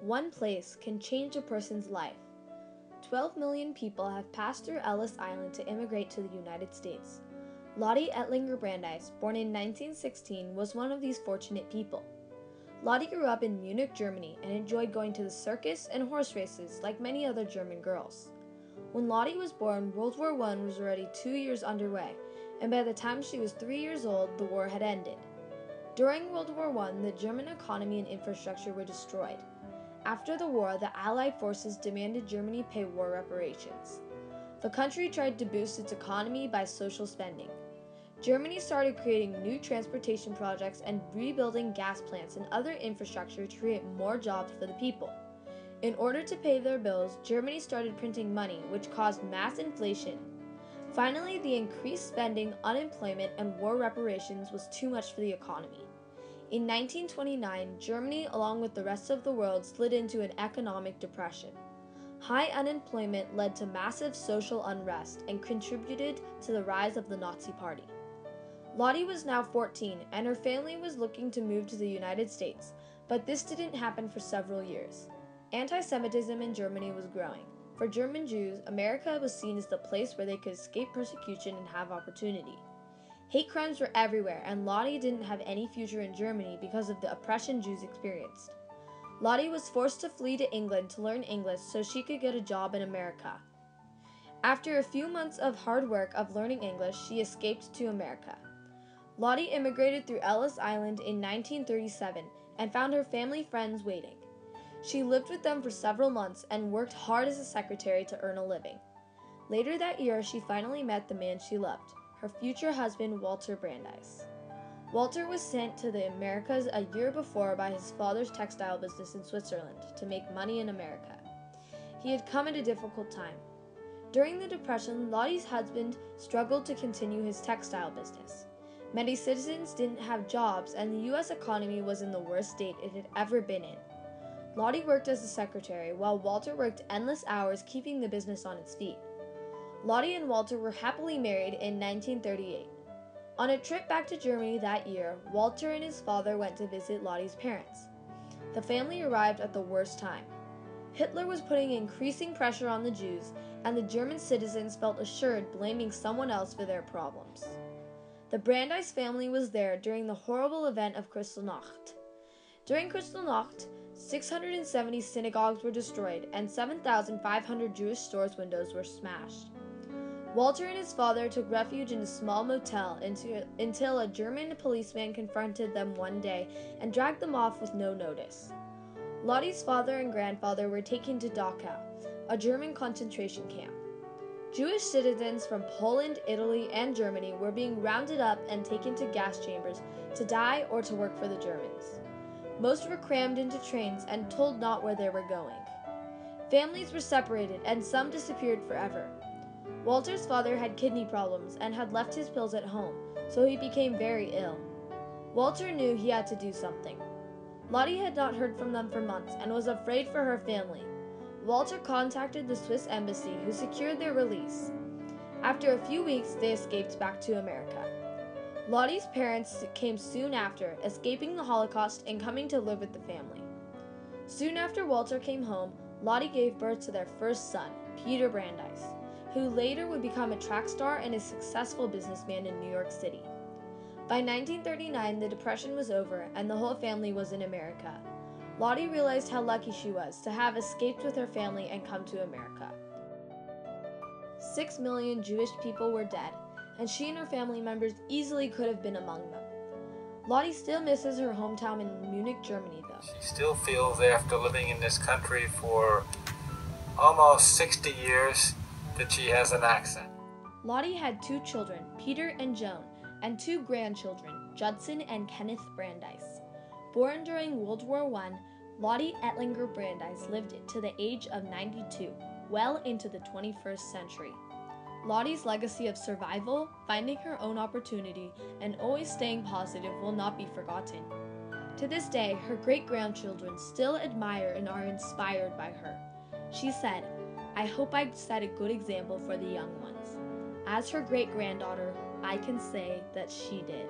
one place can change a person's life. 12 million people have passed through Ellis Island to immigrate to the United States. Lotte Ettlinger Brandeis, born in 1916, was one of these fortunate people. Lotte grew up in Munich, Germany, and enjoyed going to the circus and horse races like many other German girls. When Lotte was born, World War I was already 2 years underway, and by the time she was 3 years old, the war had ended. During World War I, the German economy and infrastructure were destroyed. After the war, the Allied forces demanded Germany pay war reparations. The country tried to boost its economy by social spending. Germany started creating new transportation projects and rebuilding gas plants and other infrastructure to create more jobs for the people. In order to pay their bills, Germany started printing money, which caused mass inflation. Finally, the increased spending, unemployment, and war reparations was too much for the economy. In 1929, Germany, along with the rest of the world, slid into an economic depression. High unemployment led to massive social unrest and contributed to the rise of the Nazi Party. Lotte was now 14, and her family was looking to move to the United States, but this didn't happen for several years. Anti-Semitism in Germany was growing. For German Jews, America was seen as the place where they could escape persecution and have opportunity. Hate crimes were everywhere, and Lotte didn't have any future in Germany because of the oppression Jews experienced. Lotte was forced to flee to England to learn English so she could get a job in America. After a few months of hard work of learning English, she escaped to America. Lotte immigrated through Ellis Island in 1937 and found her family friends waiting. She lived with them for several months and worked hard as a secretary to earn a living. Later that year, she finally met the man she loved, her future husband, Walter Brandeis. Walter was sent to the Americas a year before by his father's textile business in Switzerland to make money in America. He had come at a difficult time. During the Depression, Lotte's husband struggled to continue his textile business. Many citizens didn't have jobs, and the U.S. economy was in the worst state it had ever been in. Lotte worked as a secretary, while Walter worked endless hours keeping the business on its feet. Lotte and Walter were happily married in 1938. On a trip back to Germany that year, Walter and his father went to visit Lotte's parents. The family arrived at the worst time. Hitler was putting increasing pressure on the Jews, and the German citizens felt assured blaming someone else for their problems. The Brandeis family was there during the horrible event of Kristallnacht. During Kristallnacht, 670 synagogues were destroyed and 7,500 Jewish stores' windows were smashed. Walter and his father took refuge in a small motel until a German policeman confronted them one day and dragged them off with no notice. Lotte's father and grandfather were taken to Dachau, a German concentration camp. Jewish citizens from Poland, Italy, and Germany were being rounded up and taken to gas chambers to die or to work for the Germans. Most were crammed into trains and told not where they were going. Families were separated and some disappeared forever. Walter's father had kidney problems and had left his pills at home, so he became very ill. Walter knew he had to do something. Lotte had not heard from them for months and was afraid for her family. Walter contacted the Swiss embassy, who secured their release. After a few weeks, they escaped back to America. Lotte's parents came soon after, escaping the Holocaust and coming to live with the family. Soon after Walter came home, Lotte gave birth to their first son, Peter Brandeis, who later would become a track star and a successful businessman in New York City. By 1939, the Depression was over and the whole family was in America. Lotte realized how lucky she was to have escaped with her family and come to America. 6 million Jewish people were dead, and she and her family members easily could have been among them. Lotte still misses her hometown in Munich, Germany, though. She still feels, after living in this country for almost 60 years, that she has an accent. Lotte had 2 children, Peter and Joan, and 2 grandchildren, Judson and Kenneth Brandeis. Born during World War I, Lotte Ettlinger Brandeis lived to the age of 92, well into the 21st century. Lotte's legacy of survival, finding her own opportunity, and always staying positive will not be forgotten. To this day, her great-grandchildren still admire and are inspired by her. She said, "I hope I set a good example for the young ones." As her great-granddaughter, I can say that she did.